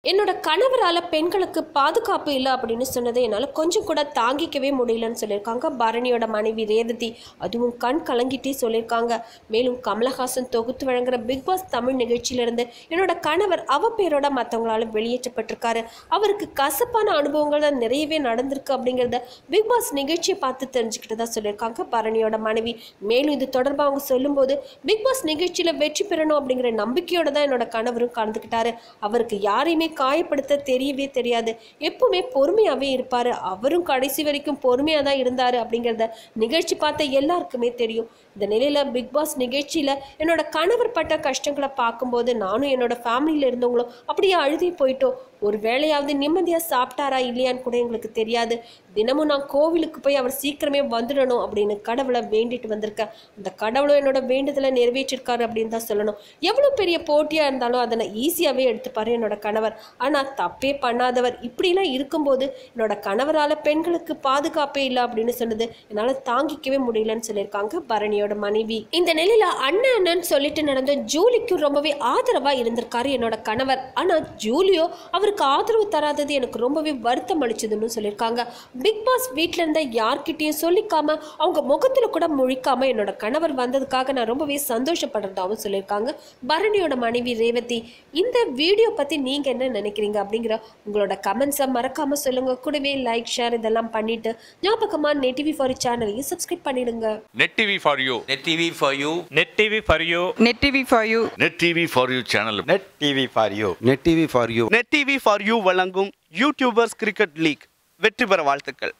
என்னோட கணவரால் பெண்களுக்கு பாதுகாப்பு இல்லை அப்படின்னு சொன்னதை என்னால் கொஞ்சம் கூட தாங்கிக்கவே முடியலன்னு சொல்லியிருக்காங்க பரணியோட மனைவி ரேவதி. அதுவும் கண் கலங்கிட்டே சொல்லியிருக்காங்க. மேலும் கமலஹாசன் தொகுத்து வழங்குற பிக் பாஸ் தமிழ் நிகழ்ச்சியிலிருந்து என்னோட கணவர் அவப்பேரோட மற்றவங்களால வெளியேற்றப்பட்டிருக்காரு. அவருக்கு கசப்பான அனுபவங்கள் தான் நிறையவே நடந்திருக்கு அப்படிங்கிறத பிக் பாஸ் நிகழ்ச்சியை பார்த்து தெரிஞ்சுக்கிட்டு சொல்லியிருக்காங்க பரணியோட மனைவி. மேலும் இது தொடர்பாக அவங்க சொல்லும்போது, பிக் பாஸ் நிகழ்ச்சியில் வெற்றி பெறணும் அப்படிங்கிற நம்பிக்கையோட தான் என்னோட கணவரும் கலந்துக்கிட்டாரு. அவருக்கு யாரையுமே காயப்படுத்த தெரியவே தெரியாது. எப்பவுமே பொறுமையாவே இருப்பாரு. அவரும் கடைசி வரைக்கும் பொறுமையா தான் இருந்தாரு அப்படிங்கிறத நிகழ்ச்சி பார்த்த எல்லாருக்குமே தெரியும். இந்த நிலையில பிக் பாஸ் நிகழ்ச்சியில என்னோட கணவர் பட்ட கஷ்டங்களை பார்க்கும்போது நானும் என்னோட ஃபேமிலியில இருந்தவங்களும் அப்படியே அழுதி போயிட்டோம். ஒரு வேளையாவது நிம்மதியா சாப்பிட்டாரா இல்லையான்னு கூட எங்களுக்கு தெரியாது. தினமும் நான் கோவிலுக்கு போய் அவர் சீக்கிரமே வந்துடணும் அப்படின்னு கடவுளை வேண்டிட்டு வந்திருக்கேன். அந்த கடவுளும் என்னோட வேண்டுதலை நிறைவேற்றிருக்காரு அப்படின்னு தான் சொல்லணும். எவ்வளவு பெரிய போட்டியா இருந்தாலும் அதை நான் ஈஸியாவே எடுத்துப்பாரு என்னோட கணவர். ஆனா தப்பே பண்ணாதவர் இப்படிலாம் இருக்கும்போது என்னோட கணவரால பெண்களுக்கு பாதுகாப்பே இல்லை அப்படின்னு சொன்னது என்னால தாங்கிக்கவே முடியலன்னு சொல்லியிருக்காங்க பரணியோட மனைவி. இந்த நிலையில அண்ணன் சொல்லிட்டு நடந்த ஜூலிக்கு ரொம்பவே ஆதரவா இருந்திருக்காரு என்னோட கணவர். ஆனா ஜூலியோ அவருக்கு ஆதரவு தராதது எனக்கு ரொம்பவே வருத்தம் அளிச்சதுன்னு சொல்லியிருக்காங்க. பிக் பாஸ் வீட்டில இருந்த யார்கிட்டையும் சொல்லிக்காம அவங்க முகத்துல கூட முழிக்காம என்னோட கணவர் வந்ததுக்காக நான் ரொம்பவே சந்தோஷப்படுறதாகவும் சொல்லியிருக்காங்க பரணியோட மனைவி ரேவதி. இந்த வீடியோ பத்தி நீங்க என்ன நினைக்கிறீங்க அப்படிங்கிற உங்களோட கமெண்ட்ஸை மறக்காம சொல்லுங்க. கூடவே லைக் ஷேர் இதெல்லாம் பண்ணிட்டு ஞாபகமா நெட் டிவி ஃபார் யூ சேனலையும் சப்ஸ்கிரைப் பண்ணிடுங்க. Net TV for you, net TV for you, net TV for you, net TV for you, net TV for you channel, net TV for you, net TV for you, net TV for you வழங்கும் YouTubers cricket league வெற்றி பெற வாழ்த்துக்கள்.